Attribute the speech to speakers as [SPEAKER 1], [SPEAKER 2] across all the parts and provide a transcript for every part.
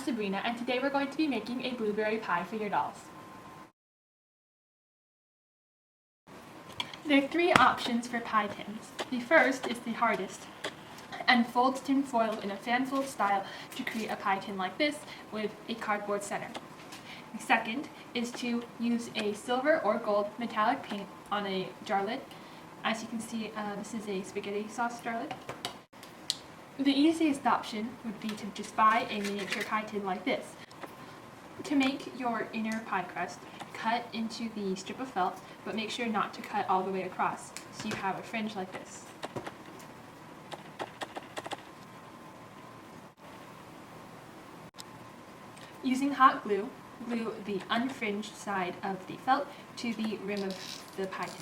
[SPEAKER 1] Sabrina, and today we're going to be making a blueberry pie for your dolls. There are three options for pie tins. The first is the hardest and folds tin foil in a fan fold style to create a pie tin like this with a cardboard center. The second is to use a silver or gold metallic paint on a jar lid. As you can see, this is a spaghetti sauce jar lid. The easiest option would be to just buy a miniature pie tin like this. To make your inner pie crust, cut into the strip of felt, but make sure not to cut all the way across, so you have a fringe like this. Using hot glue, glue the unfringed side of the felt to the rim of the pie tin.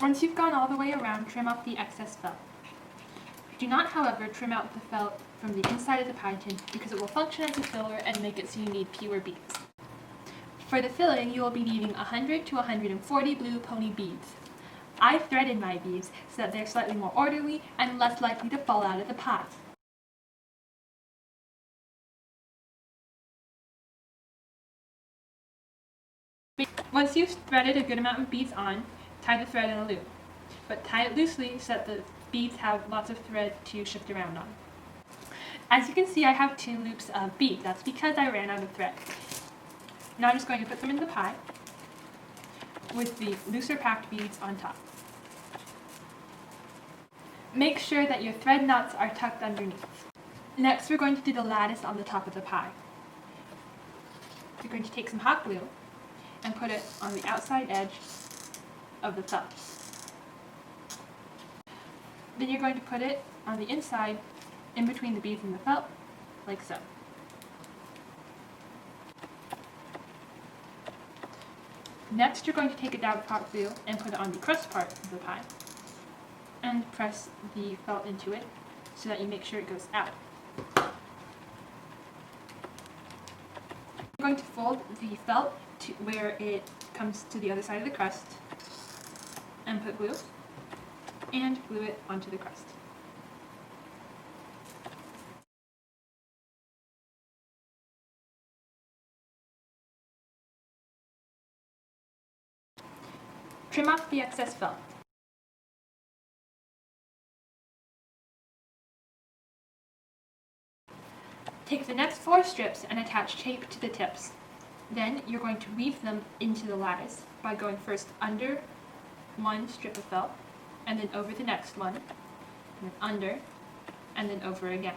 [SPEAKER 1] Once you've gone all the way around, trim off the excess felt. Do not, however, trim out the felt from the inside of the pie tin because it will function as a filler and make it so you need fewer beads. For the filling, you will be needing 100 to 140 blue pony beads. I threaded my beads so that they're slightly more orderly and less likely to fall out of the pie. Once you've threaded a good amount of beads on, tie the thread in a loop, but tie it loosely so that the beads have lots of thread to shift around on. As you can see, I have 2 loops of beads. That's because I ran out of thread. Now I'm just going to put them in the pie with the looser packed beads on top. Make sure that your thread knots are tucked underneath. Next, we're going to do the lattice on the top of the pie. You're going to take some hot glue and put it on the outside edge of the felt. Then you're going to put it on the inside, in between the beads and the felt, like so. Next, you're going to take a dab of hot glue and put it on the crust part of the pie, and press the felt into it so that you make sure it goes out. You're going to fold the felt to where it comes to the other side of the crust, and put glue, and glue it onto the crust. Trim off the excess felt. Take the next 4 strips and attach tape to the tips. Then you're going to weave them into the lattice by going first under one strip of felt, and then over the next one, and then under, and then over again.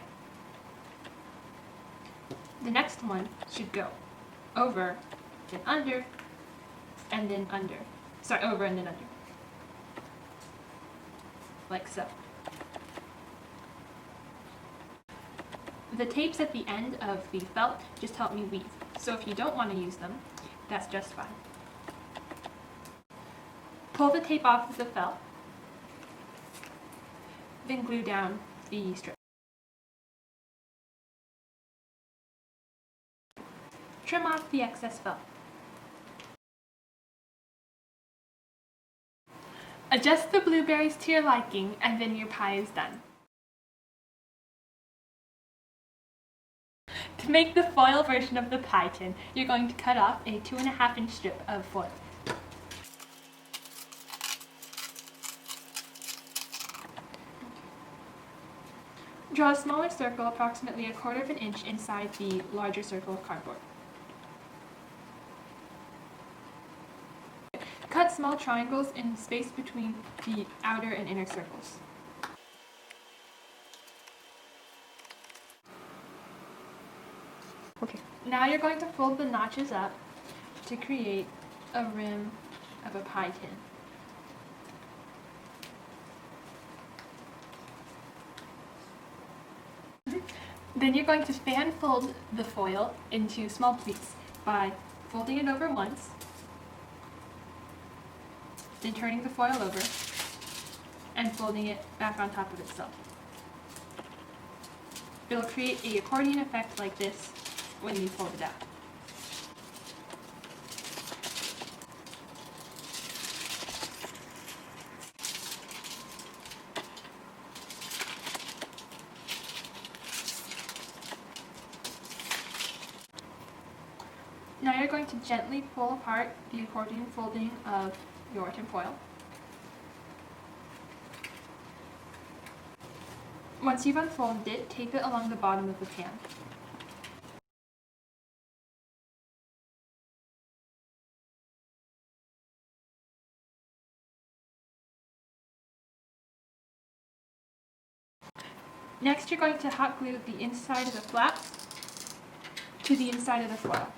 [SPEAKER 1] The next one should go over, then under, and then under. Sorry, over and then under. Like so. The tapes at the end of the felt just help me weave, so if you don't want to use them, that's just fine. Pull the tape off of the felt, then glue down the strip. Trim off the excess felt. Adjust the blueberries to your liking, and then your pie is done. To make the foil version of the pie tin, you're going to cut off a 2.5-inch strip of foil. Draw a smaller circle approximately 1/4 inch inside the larger circle of cardboard. Cut small triangles in space between the outer and inner circles.
[SPEAKER 2] Okay.
[SPEAKER 1] Now you're going to fold the notches up to create a rim of a pie tin. Then you're going to fan fold the foil into small pleats by folding it over once, then turning the foil over and folding it back on top of itself. It'll create an accordion effect like this when you fold it out. Now you're going to gently pull apart the accordion folding of your tin foil. Once you've unfolded it, tape it along the bottom of the pan. Next, you're going to hot glue the inside of the flap to the inside of the foil.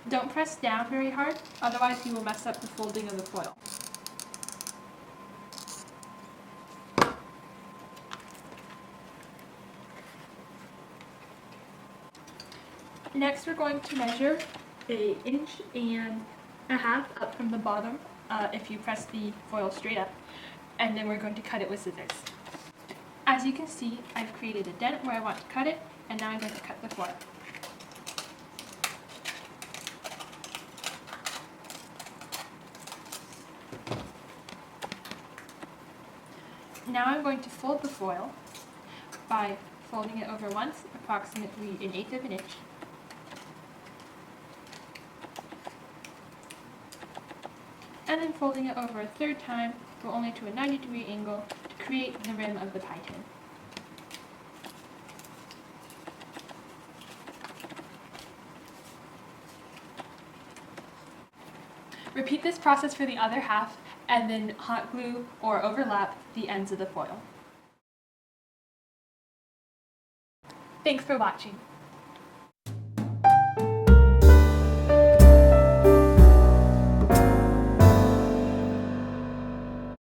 [SPEAKER 1] Don't press down very hard, otherwise you will mess up the folding of the foil. Next, we're going to measure an inch and a half up from the bottom if you press the foil straight up, and then we're going to cut it with scissors. As you can see, I've created a dent where I want to cut it, and now I'm going to cut the foil. Now I'm going to fold the foil by folding it over once, approximately 1/8 of an inch. And then folding it over a third time, but only to a 90-degree angle to create the rim of the pie tin. Repeat this process for the other half, and then hot glue or overlap the ends of the foil. Thanks for watching.